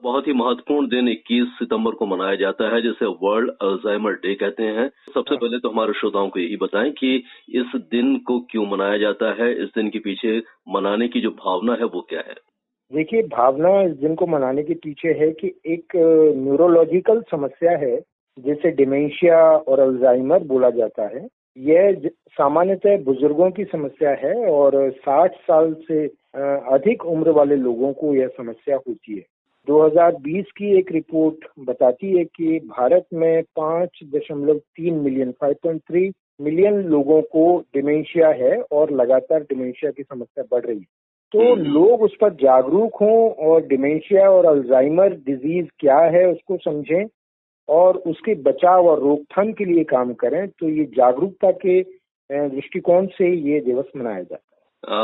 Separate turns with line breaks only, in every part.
बहुत ही महत्वपूर्ण दिन 21 सितंबर को मनाया जाता है, जिसे वर्ल्ड अल्जाइमर डे कहते हैं। सबसे पहले तो हमारे श्रोताओं को यही बताएं कि इस दिन को क्यों मनाया जाता है, इस दिन के पीछे मनाने की जो भावना है वो क्या है?
देखिए, भावना इस दिन को मनाने के पीछे है कि एक न्यूरोलॉजिकल समस्या है जिसे डिमेंशिया और अल्जाइमर बोला जाता है। यह सामान्यतः बुजुर्गों की समस्या है और 60 साल से अधिक उम्र वाले लोगों को यह समस्या होती है। 2020 की एक रिपोर्ट बताती है कि भारत में 5.3 मिलियन 5.3 मिलियन लोगों को डिमेंशिया है और लगातार डिमेंशिया की समस्या बढ़ रही है। तो लोग उस पर जागरूक हों और डिमेंशिया और अल्जाइमर डिजीज क्या है उसको समझें और उसके बचाव और रोकथाम के लिए काम करें। तो ये जागरूकता के दृष्टिकोण से ये दिवस मनाया जाता है।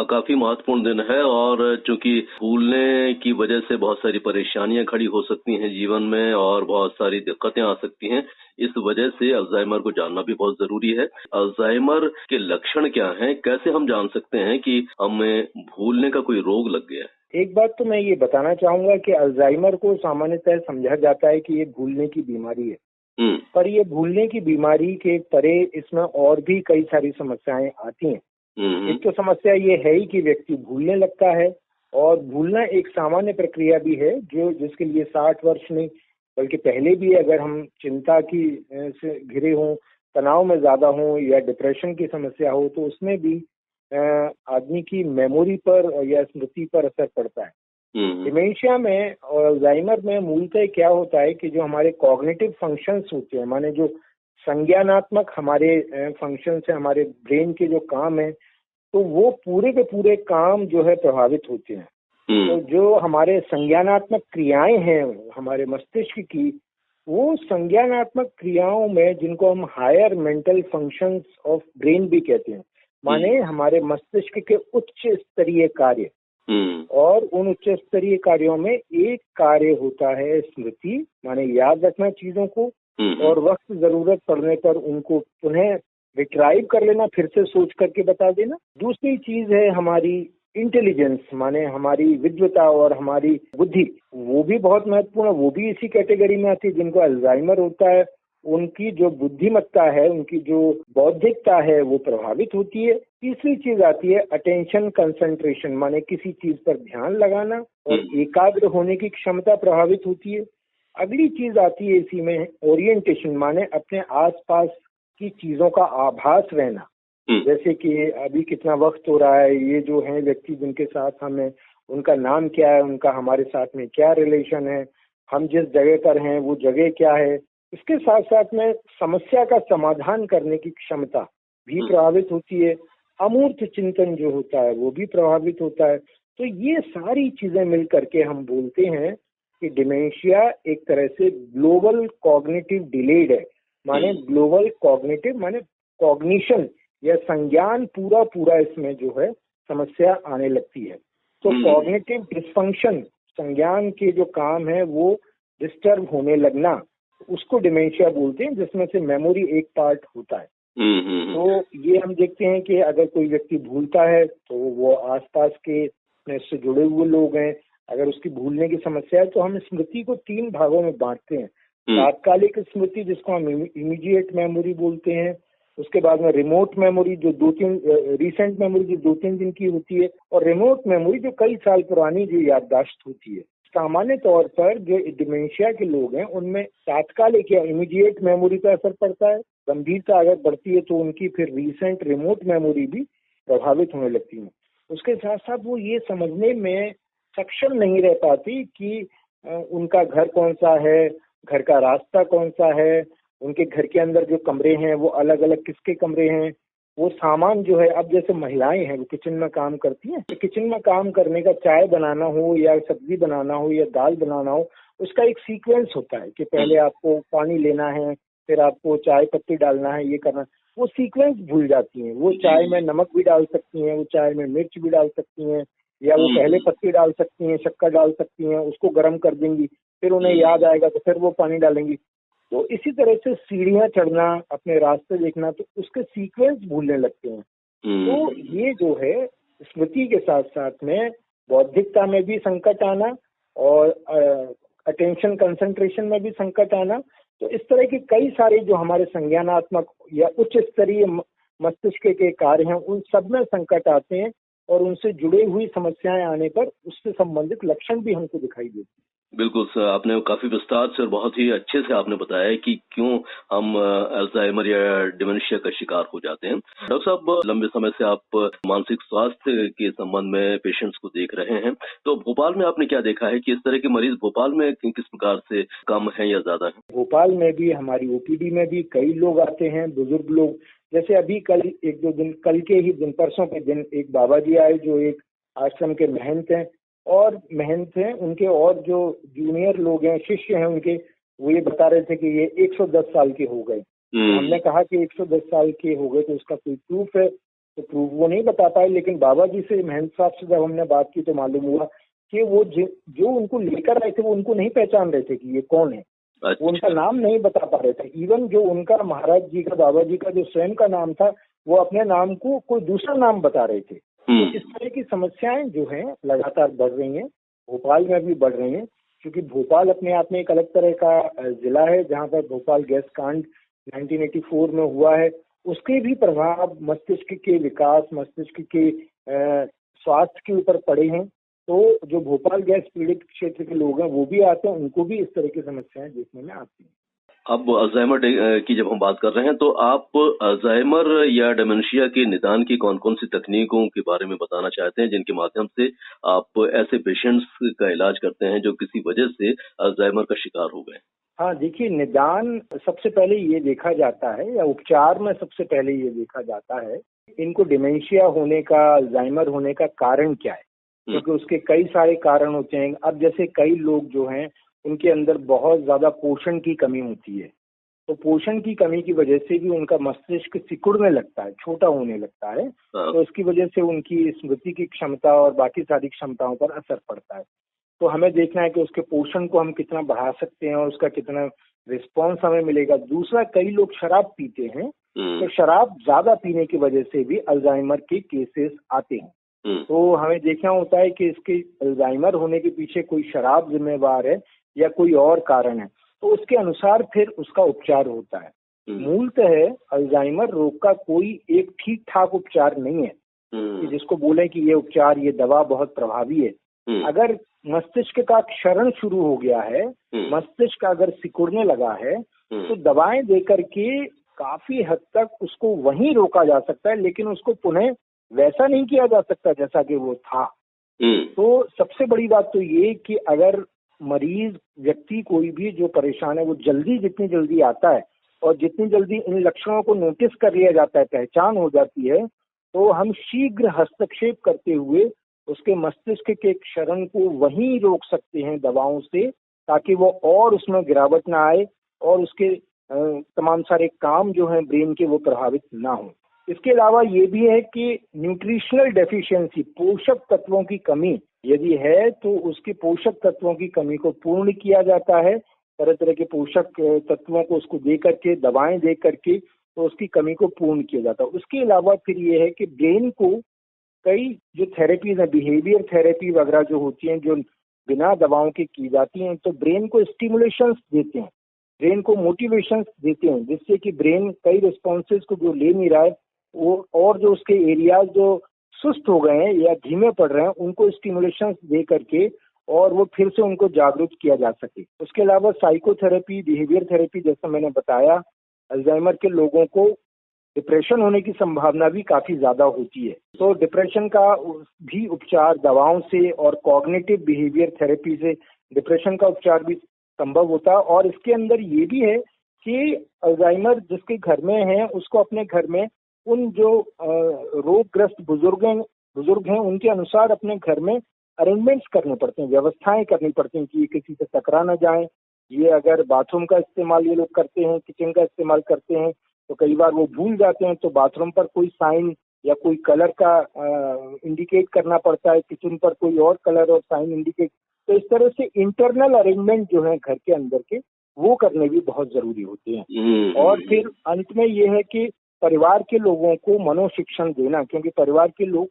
काफी महत्वपूर्ण दिन है और चूंकि भूलने की वजह से बहुत सारी परेशानियां खड़ी हो सकती हैं जीवन में और बहुत सारी दिक्कतें आ सकती हैं। इस वजह से अल्जाइमर को जानना भी बहुत जरूरी है। अल्जाइमर के लक्षण क्या हैं? कैसे हम जान सकते हैं कि हमें भूलने का कोई रोग लग गया है?
एक बात तो मैं ये बताना चाहूंगा कि अल्जाइमर को सामान्यतः समझा जाता है कि ये भूलने की बीमारी है, पर ये भूलने की बीमारी के परे इसमें और भी कई सारी समस्याएं आती हैं। एक तो समस्या ये है ही कि व्यक्ति भूलने लगता है और भूलना एक सामान्य प्रक्रिया भी है जो जिसके लिए 60 वर्ष नहीं बल्कि पहले भी अगर हम चिंता की से घिरे हों, तनाव में ज्यादा हों या डिप्रेशन की समस्या हो तो उसमें भी आदमी की मेमोरी पर या स्मृति पर असर पड़ता है। डिमेंशिया में और अल्जाइमर में मूलतः क्या होता है कि जो हमारे कॉग्निटिव फंक्शंस होते हैं, माने जो संज्ञानात्मक हमारे फंक्शंस है, हमारे ब्रेन के जो काम है, तो वो पूरे के पूरे काम जो है प्रभावित होते हैं। तो जो हमारे संज्ञानात्मक क्रियाएं हैं हमारे मस्तिष्क की, वो संज्ञानात्मक क्रियाओं में जिनको हम higher mental functions of brain भी कहते हैं, माने हमारे मस्तिष्क के उच्च स्तरीय कार्य, और उन उच्च स्तरीय कार्यों में एक कार्य होता है स्मृति, माने याद रखना चीजों को और वक्त जरूरत पड़ने पर उनको पुनः रिट्राइव कर लेना, फिर से सोच करके बता देना। दूसरी चीज है हमारी इंटेलिजेंस, माने हमारी विद्वता और हमारी बुद्धि, वो भी बहुत महत्वपूर्ण है, वो भी इसी कैटेगरी में आती है। जिनको अल्जाइमर होता है उनकी जो बुद्धिमत्ता है, उनकी जो बौद्धिकता है वो प्रभावित होती है। तीसरी चीज आती है अटेंशन कंसंट्रेशन, माने किसी चीज पर ध्यान लगाना और एकाग्र होने की क्षमता प्रभावित होती है। अगली चीज आती है इसी में ओरिएंटेशन, माने अपने आसपास की चीजों का आभास रहना, जैसे कि अभी कितना वक्त हो रहा है, ये जो है व्यक्ति जिनके साथ हमें, उनका नाम क्या है, उनका हमारे साथ में क्या रिलेशन है, हम जिस जगह पर हैं वो जगह क्या है। इसके साथ साथ में समस्या का समाधान करने की क्षमता भी प्रभावित होती है। अमूर्त चिंतन जो होता है वो भी प्रभावित होता है। तो ये सारी चीजें मिल करके हम बोलते हैं कि डिमेंशिया एक तरह से ग्लोबल कॉग्निटिव डिलेड है, माने ग्लोबल कॉग्निटिव माने कॉग्निशन या संज्ञान पूरा इसमें जो है समस्या आने लगती है। तो कॉग्निटिव डिसफंक्शन, संज्ञान के जो काम है वो डिस्टर्ब होने लगना, उसको डिमेंशिया बोलते हैं, जिसमें से मेमोरी एक पार्ट होता है। तो ये हम देखते हैं कि अगर कोई व्यक्ति भूलता है तो वो आसपास के से जुड़े हुए लोग हैं, अगर उसकी भूलने की समस्या है तो हम स्मृति को 3 भागों में बांटते हैं। तात्कालिक स्मृति जिसको हम इमीडिएट मेमोरी बोलते हैं, उसके बाद में रिमोट मेमोरी जो 2-3 रिसेंट मेमोरी जो 2-3 दिन की होती है, और रिमोट मेमोरी जो कई साल पुरानी जो याददाश्त होती है। सामान्य तौर पर जो डिमेंशिया के लोग हैं उनमें तात्कालिक या इमीडिएट मेमोरी पर असर पड़ता है। गंभीरता अगर बढ़ती है तो उनकी फिर रिसेंट रिमोट मेमोरी भी प्रभावित होने लगती है। उसके साथ साथ वो ये समझने में सक्षम नहीं रह पाती कि उनका घर कौन सा है, घर का रास्ता कौन सा है, उनके घर के अंदर जो कमरे हैं वो अलग अलग किसके कमरे हैं, वो सामान जो है, अब जैसे महिलाएं हैं वो किचन में काम करती हैं, तो किचन में काम करने का, चाय बनाना हो या सब्जी बनाना हो या दाल बनाना हो, उसका एक सीक्वेंस होता है कि पहले आपको पानी लेना है, फिर आपको चाय पत्ती डालना है, ये करना। वो सीक्वेंस भूल जाती हैं। वो चाय में नमक भी डाल सकती हैं, वो चाय में मिर्च भी डाल सकती हैं, या वो पहले पत्ती डाल सकती हैं, शक्कर डाल सकती हैं, उसको गर्म कर देंगी, फिर उन्हें याद आएगा तो फिर वो पानी डालेंगी। तो इसी तरह से सीढ़ियां चढ़ना, अपने रास्ते देखना, तो उसके सीक्वेंस भूलने लगते हैं। तो ये जो है स्मृति के साथ साथ में बौद्धिकता में भी संकट आना और अटेंशन कंसंट्रेशन में भी संकट आना। तो इस तरह के कई सारे जो हमारे संज्ञानात्मक या उच्च स्तरीय मस्तिष्क के कार्य हैं, उन सब में संकट आते हैं और उनसे जुड़ी हुई समस्याएं आने पर उससे संबंधित लक्षण भी हमको दिखाई देते हैं।
बिल्कुल सर, आपने काफी विस्तार से और बहुत ही अच्छे से आपने बताया कि क्यों हम अल्जाइमर या डिमेंशिया का शिकार हो जाते हैं। डॉक्टर साहब, लंबे समय से आप मानसिक स्वास्थ्य के संबंध में पेशेंट्स को देख रहे हैं, तो भोपाल में आपने क्या देखा है कि इस तरह के मरीज भोपाल में किस प्रकार से कम है या ज्यादा है?
भोपाल में भी, हमारी ओपीडी में भी कई लोग आते हैं, बुजुर्ग लोग। जैसे अभी कल एक दो दिन, कल के ही दिन, परसों के दिन एक बाबा जी आए जो एक आश्रम के महंत हैं उनके, और जो जूनियर लोग हैं, शिष्य हैं उनके, वो ये बता रहे थे कि ये 110 साल के हो गए। हमने कहा कि 110 साल के हो गए तो उसका कोई प्रूफ है? तो प्रूफ वो नहीं बता पाए, लेकिन बाबा जी से, महंत साहब से जब हमने बात की तो मालूम हुआ कि वो जो उनको लेकर आए थे वो उनको नहीं पहचान रहे थे कि ये कौन है। वो उनका नाम नहीं बता पा रहे थे। इवन जो उनका महाराज जी का, बाबा जी का जो स्वयं का नाम था, वो अपने नाम को कोई दूसरा नाम बता रहे थे। तो इस तरह की समस्याएं जो हैं लगातार बढ़ रही हैं, भोपाल में भी बढ़ रही हैं, क्योंकि भोपाल अपने आप में एक अलग तरह का जिला है जहां पर भोपाल गैस कांड 1984 में हुआ है। उसके भी प्रभाव मस्तिष्क के विकास, मस्तिष्क के स्वास्थ्य के ऊपर पड़े हैं। तो जो भोपाल गैस पीड़ित क्षेत्र के लोग हैं वो भी आते हैं, उनको भी इस तरह की समस्याएं देखने में आती हैं।
अब अल्जाइमर की जब हम बात कर रहे हैं तो आप अल्जाइमर या डिमेंशिया के निदान की कौन कौन सी तकनीकों के बारे में बताना चाहते हैं जिनके माध्यम से आप ऐसे पेशेंट्स का इलाज करते हैं जो किसी वजह से अल्जाइमर का शिकार हो गए?
हाँ, देखिए, निदान सबसे पहले ये देखा जाता है, या उपचार में सबसे पहले ये देखा जाता है इनको डिमेंशिया होने का, अल्जाइमर होने का कारण क्या है, क्योंकि उसके कई सारे कारण होते हैं। अब जैसे कई लोग जो हैं उनके अंदर बहुत ज्यादा पोषण की कमी होती है, तो पोषण की कमी की वजह से भी उनका मस्तिष्क सिकुड़ने लगता है, छोटा होने लगता है। तो इसकी वजह से उनकी स्मृति की क्षमता और बाकी सारी क्षमताओं पर असर पड़ता है। तो हमें देखना है कि उसके पोषण को हम कितना बढ़ा सकते हैं और उसका कितना रिस्पॉन्स हमें मिलेगा। दूसरा, कई लोग शराब पीते हैं, तो शराब ज्यादा पीने की वजह से भी अल्जाइमर के केसेस आते हैं। तो हमें देखना होता है कि इसके अल्जाइमर होने के पीछे कोई शराब जिम्मेवार है या कोई और कारण है, तो उसके अनुसार फिर उसका उपचार होता है। मूलतः अल्जाइमर रोग का कोई एक ठीक ठाक उपचार नहीं है कि जिसको बोले कि ये उपचार, ये दवा बहुत प्रभावी है। अगर मस्तिष्क का क्षरण शुरू हो गया है, मस्तिष्क अगर सिकुड़ने लगा है, तो दवाएं देकर के काफी हद तक उसको वहीं रोका जा सकता है, लेकिन उसको पुनः वैसा नहीं किया जा सकता जैसा कि वो था। तो सबसे बड़ी बात तो ये कि अगर मरीज, व्यक्ति कोई भी जो परेशान है, वो जितनी जल्दी आता है और जितनी जल्दी इन लक्षणों को नोटिस कर लिया जाता है, पहचान हो जाती है, तो हम शीघ्र हस्तक्षेप करते हुए उसके मस्तिष्क के क्षरण को वहीं रोक सकते हैं दवाओं से, ताकि वो और उसमें गिरावट ना आए और उसके तमाम सारे काम जो हैं ब्रेन के, वो प्रभावित ना हो। इसके अलावा ये भी है कि न्यूट्रिशनल डेफिशिएंसी, पोषक तत्वों की कमी यदि है, तो उसके पोषक तत्वों की कमी को पूर्ण किया जाता है। तरह तरह के पोषक तत्वों को उसको दे करके, दवाएं दे करके, तो उसकी कमी को पूर्ण किया जाता है। उसके अलावा फिर ये है कि ब्रेन को कई जो थेरेपीज है, बिहेवियर थेरेपी वगैरह जो होती हैं, जो बिना दवाओं के की जाती हैं, तो ब्रेन को स्टिमुलेशंस देते हैं, ब्रेन को मोटिवेशंस देते हैं, जिससे कि ब्रेन कई रिस्पॉन्सेज को जो ले नहीं रहा है वो, और जो उसके एरियाज जो सुस्त हो गए हैं या धीमे पड़ रहे हैं, उनको स्टिमुलेशंस दे करके और वो फिर से उनको जागरूक किया जा सके। उसके अलावा साइकोथेरेपी, बिहेवियर थेरेपी, जैसा मैंने बताया, अल्जाइमर के लोगों को डिप्रेशन होने की संभावना भी काफी ज्यादा होती है, तो डिप्रेशन का भी उपचार दवाओं से और कॉग्निटिव बिहेवियर थेरेपी से डिप्रेशन का उपचार भी संभव होता है। और इसके अंदर ये भी है कि अल्जाइमर जिसके घर में है, उसको अपने घर में उन जो रोगग्रस्त बुजुर्ग हैं उनके अनुसार अपने घर में अरेंजमेंट्स करने पड़ते हैं, व्यवस्थाएं करनी पड़ती हैं कि ये किसी से टकरा न जाए। ये अगर बाथरूम का इस्तेमाल ये लोग करते हैं, किचन का इस्तेमाल करते हैं, तो कई बार वो भूल जाते हैं, तो बाथरूम पर कोई साइन या कोई कलर का इंडिकेट करना पड़ता है, किचन पर कोई और कलर और साइन इंडिकेट। तो इस तरह से इंटरनल अरेंजमेंट जो है घर के अंदर के, वो करने भी बहुत जरूरी होते हैं। और फिर अंत में ये है कि परिवार के लोगों को मनोशिक्षण देना, क्योंकि परिवार के लोग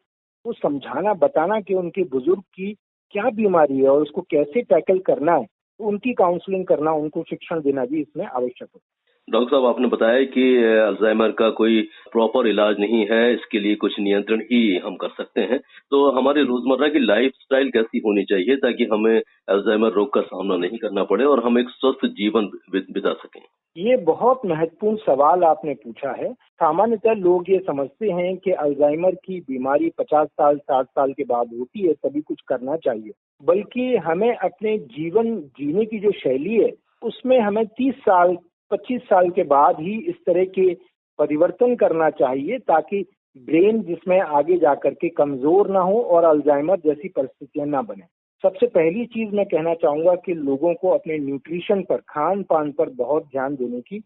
को समझाना, बताना कि उनके बुजुर्ग की क्या बीमारी है और उसको कैसे टैकल करना है, तो उनकी काउंसलिंग करना, उनको शिक्षण देना भी इसमें आवश्यक है।
डॉक्टर साहब, आपने बताया कि अल्जाइमर का कोई प्रॉपर इलाज नहीं है, इसके लिए कुछ नियंत्रण ही हम कर सकते हैं। तो हमारे रोजमर्रा की लाइफस्टाइल कैसी होनी चाहिए ताकि हमें अल्जाइमर रोग का सामना नहीं करना पड़े और हम एक स्वस्थ जीवन बिता सकें?
ये बहुत महत्वपूर्ण सवाल आपने पूछा है। सामान्यतः लोग ये समझते हैं कि अल्जाइमर की बीमारी 50 साल 60 साल के बाद होती है, तभी कुछ करना चाहिए। बल्कि हमें अपने जीवन जीने की जो शैली है उसमें हमें 30 साल 25 साल के बाद ही इस तरह के परिवर्तन करना चाहिए, ताकि ब्रेन जिसमें आगे जाकर के कमजोर ना हो और अल्जाइमर जैसी परिस्थितियां ना बने। सबसे पहली चीज मैं कहना चाहूंगा कि लोगों को अपने न्यूट्रिशन पर, खान पान पर बहुत ध्यान देने की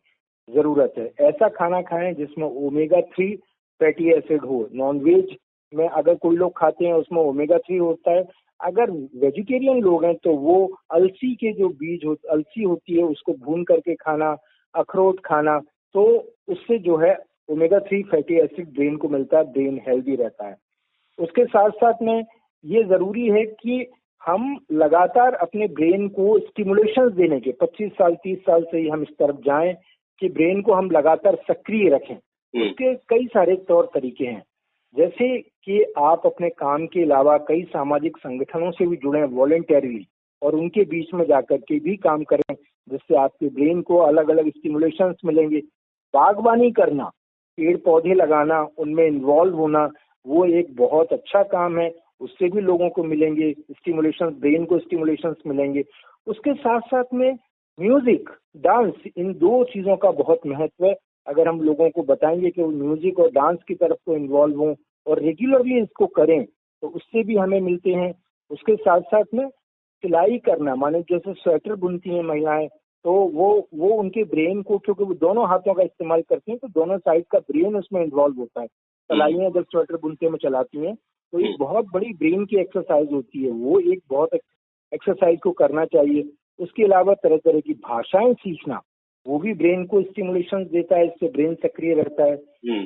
जरूरत है। ऐसा खाना खाएं जिसमें ओमेगा 3 फैटी एसिड हो। नॉनवेज में अगर कोई लोग खाते हैं उसमें ओमेगा 3 होता है। अगर वेजिटेरियन लोग हैं तो वो अलसी के जो बीज अलसी होती है उसको भून करके खाना, अखरोट खाना, तो उससे जो है ओमेगा 3 फैटी एसिड ब्रेन को मिलता है, ब्रेन हेल्दी रहता है। उसके साथ साथ में ये जरूरी है कि हम लगातार अपने ब्रेन को स्टिमुलेशंस देने के 25 साल 30 साल से ही हम इस तरफ जाएं कि ब्रेन को हम लगातार सक्रिय रखें। उसके कई सारे तौर तरीके हैं, जैसे कि आप अपने काम के अलावा कई सामाजिक संगठनों से भी जुड़े वॉलंटियरली और उनके बीच में जाकर के भी काम करें, जिससे आपके ब्रेन को अलग अलग स्टिमुलेशंस मिलेंगे। बागवानी करना, पेड़ पौधे लगाना, उनमें इन्वॉल्व होना, वो एक बहुत अच्छा काम है। उससे भी लोगों को मिलेंगे स्टिमुलेशन, ब्रेन को स्टिमुलेशंस मिलेंगे। उसके साथ साथ में म्यूजिक, डांस, इन दो चीजों का बहुत महत्व है। अगर हम लोगों को बताएंगे कि वो म्यूजिक और डांस की तरफ को इन्वॉल्व हों और रेगुलरली इसको करें तो उससे भी हमें मिलते हैं। उसके साथ साथ में सिलाई करना, माने जैसे स्वेटर बुनती हैं महिलाएं, तो वो उनके ब्रेन को, क्योंकि वो दोनों हाथों का इस्तेमाल करती हैं तो दोनों साइड का ब्रेन उसमें इन्वॉल्व होता है। सिलाइयां जब स्वेटर बुनते में चलाती हैं तो एक बहुत बड़ी ब्रेन की एक्सरसाइज होती है, वो एक बहुत एक्सरसाइज को करना चाहिए। उसके अलावा तरह तरह की भाषाएं सीखना, वो भी ब्रेन को स्टिमुलेशन देता है, इससे ब्रेन सक्रिय रहता है।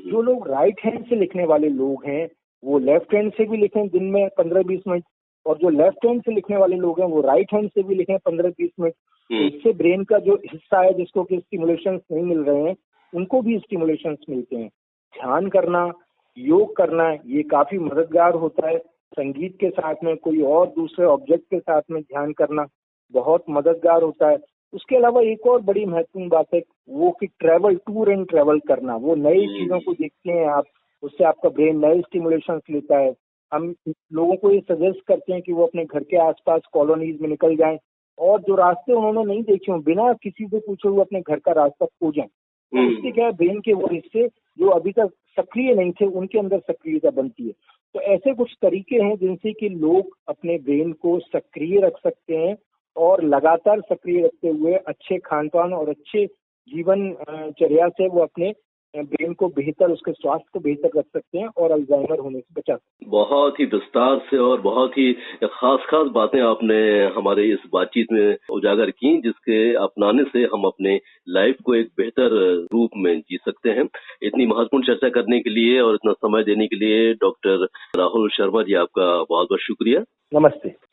जो लोग राइट हैंड से लिखने वाले लोग हैं वो लेफ्ट हैंड से भी लिखें दिन में 15-20 मिनट, और जो लेफ्ट हैंड से लिखने वाले लोग हैं वो राइट हैंड से भी लिखें 15-20 मिनट। तो इससे ब्रेन का जो हिस्सा है जिसको कि स्टिमुलेशन नहीं मिल रहे हैं उनको भी स्टिमुलेशन मिलते हैं। ध्यान करना, योग करना, ये काफी मददगार होता है। संगीत के साथ में कोई और दूसरे ऑब्जेक्ट के साथ में ध्यान करना बहुत मददगार होता है। उसके अलावा एक और बड़ी महत्वपूर्ण बात है वो कि ट्रैवल, टूर एंड ट्रैवल करना। वो नई चीजों को देखते हैं आप, उससे आपका ब्रेन नए स्टिमुलेशन लेता है। हम लोगों को ये सजेस्ट करते हैं कि वो अपने घर के आसपास कॉलोनीज में निकल जाएं और जो रास्ते उन्होंने नहीं देखे हों बिना किसी से पूछे हुए अपने घर का रास्ता खोजें। इससे क्या है, ब्रेन के वो हिस्से जो अभी तक सक्रिय नहीं थे उनके अंदर सक्रियता बनती है। तो ऐसे कुछ तरीके हैं जिनसे कि लोग अपने ब्रेन को सक्रिय रख सकते हैं और लगातार सक्रिय रखते हुए अच्छे खान पान और अच्छे जीवन चर्या से वो अपने ब्रेन को बेहतर, उसके स्वास्थ्य को बेहतर रख सकते हैं और अल्जाइमर होने से बचा सकते हैं।
बहुत ही विस्तार से और बहुत ही खास खास बातें आपने हमारे इस बातचीत में उजागर की, जिसके अपनाने से हम अपने लाइफ को एक बेहतर रूप में जी सकते हैं। इतनी महत्वपूर्ण चर्चा करने के लिए और इतना समय देने के लिए डॉक्टर राहुल शर्मा जी, आपका बहुत बहुत शुक्रिया।
नमस्ते।